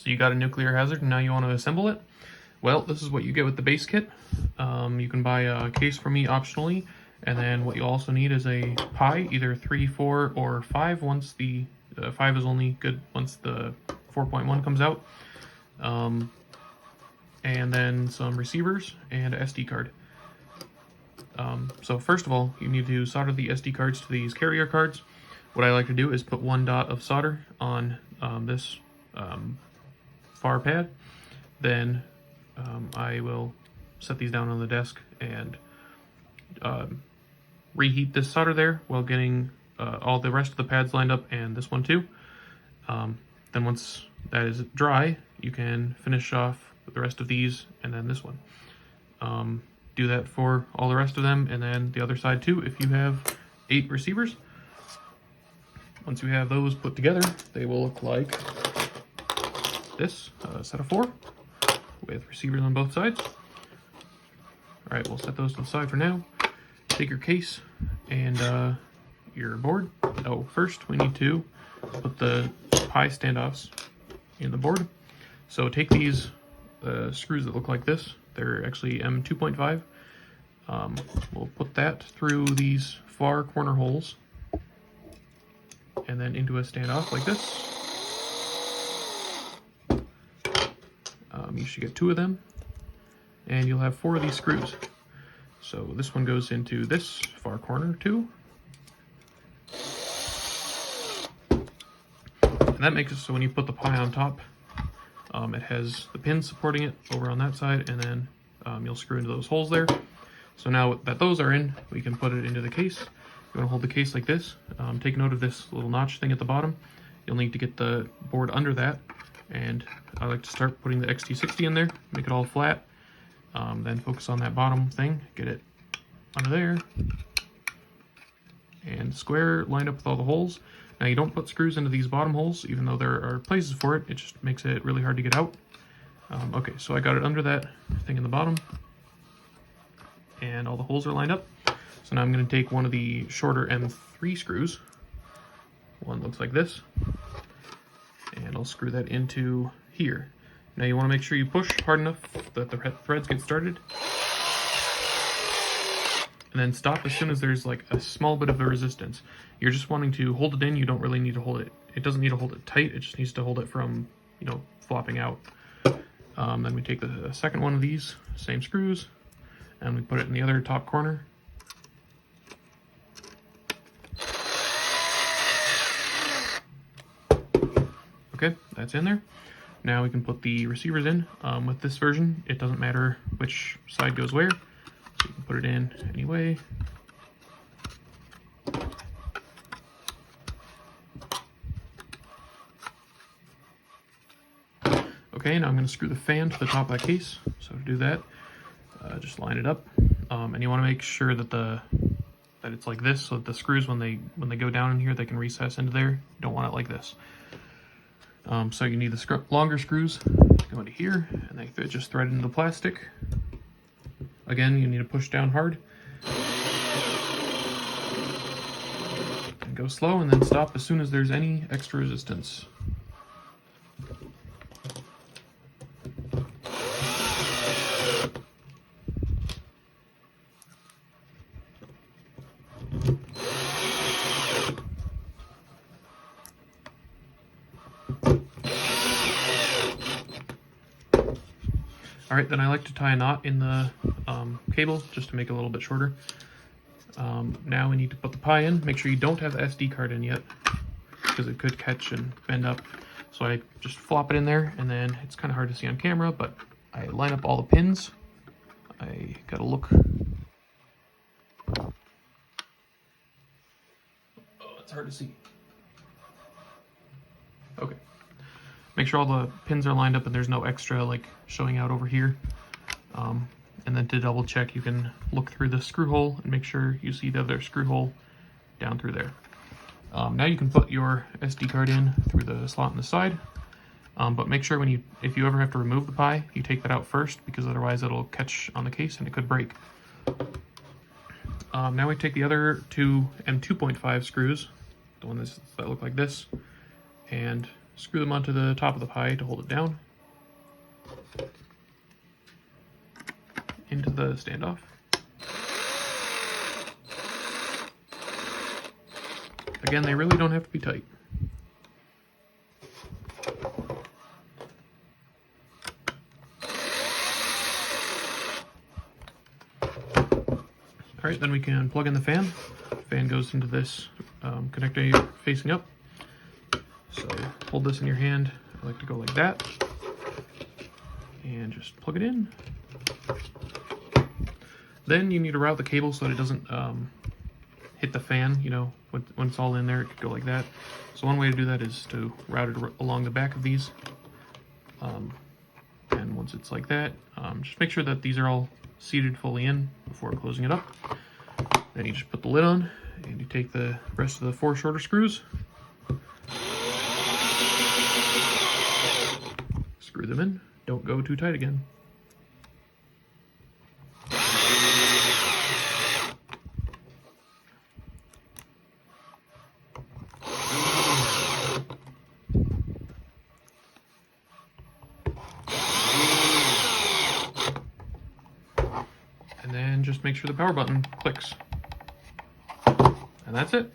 So you got a nuclear hazard and now you want to assemble it? Well, this is what you get with the base kit. You can buy a case from me optionally, and then what you also need is a Pi, either 3, 4, or 5, once the 5 is only good once the 4.1 comes out. And then some receivers and a SD card. So first of all, you need to solder the SD cards to these carrier cards. What I like to do is put 1 dot of solder on this far pad. Then I will set these down on the desk and reheat this solder there while getting all the rest of the pads lined up, and this one too. Then once that is dry, you can finish off the rest of these and then this one. Do that for all the rest of them, and then the other side too if you have 8 receivers. Once you have those put together, they will look like this, a set of 4 with receivers on both sides. Alright, we'll set those to the side for now. Take your case and your board. Oh, first we need to put the Pi standoffs in the board. So take these screws that look like this. They're actually M2.5. We'll put that through these far corner holes and then into a standoff like this. You should get 2 of them, and you'll have 4 of these screws. So this one goes into this far corner too. And that makes it so when you put the Pi on top, it has the pins supporting it over on that side, and then you'll screw into those holes there. So now that those are in, we can put it into the case. You want to hold the case like this. Take note of this little notch thing at the bottom. You'll need to get the board under that, and I like to start putting the XT60 in there, make it all flat. Then focus on that bottom thing, get it under there, and square lined up with all the holes. Now you don't put screws into these bottom holes, even though there are places for it. It just makes it really hard to get out. Okay, so I got it under that thing in the bottom, and all the holes are lined up. So now I'm going to take one of the shorter M3 screws. One looks like this, and I'll screw that into here. Now you want to make sure you push hard enough that the threads get started, and then stop as soon as there's like a small bit of a resistance. You're just wanting to hold it in. You don't really need to hold it. It doesn't need to hold it tight. It just needs to hold it from, you know, flopping out. Then we take the second one of these same screws and we put it in the other top corner. Okay, that's in there. Now we can put the receivers in. With this version, it doesn't matter which side goes where, so you can put it in any way. Okay, now I'm going to screw the fan to the top of that case. So to do that, just line it up, and you want to make sure that that it's like this, so that the screws, when they go down in here, they can recess into there. You don't want it like this. So you need the longer screws to go into here, and they just thread into the plastic. Again, you need to push down hard. And go slow, and then stop as soon as there's any extra resistance. Alright, then I like to tie a knot in the cable just to make it a little bit shorter. Now we need to put the Pi in. Make sure you don't have the SD card in yet, because it could catch and bend up. So I just flop it in there, and then it's kind of hard to see on camera, but I line up all the pins. I gotta look. Oh, it's hard to see. Okay. Make sure all the pins are lined up and there's no extra like showing out over here. And then to double check, you can look through the screw hole and make sure you see the other screw hole down through there. Now you can put your SD card in through the slot on the side, but make sure if you ever have to remove the Pi, you take that out first, because otherwise it'll catch on the case and it could break. Now we take the other 2 M2.5 screws, the one that look like this, and Screw them onto the top of the pie to hold it down. Into the standoff. Again, they really don't have to be tight. Alright, then we can plug in the fan. The fan goes into this connector facing up. So hold this in your hand. I like to go like that. And just plug it in. Then you need to route the cable so that it doesn't hit the fan, you know, when it's all in there, it could go like that. So one way to do that is to route it along the back of these. And once it's like that, just make sure that these are all seated fully in before closing it up. Then you just put the lid on, and you take the rest of the 4 shorter screws, screw them in. Don't go too tight again. And then just make sure the power button clicks. And that's it.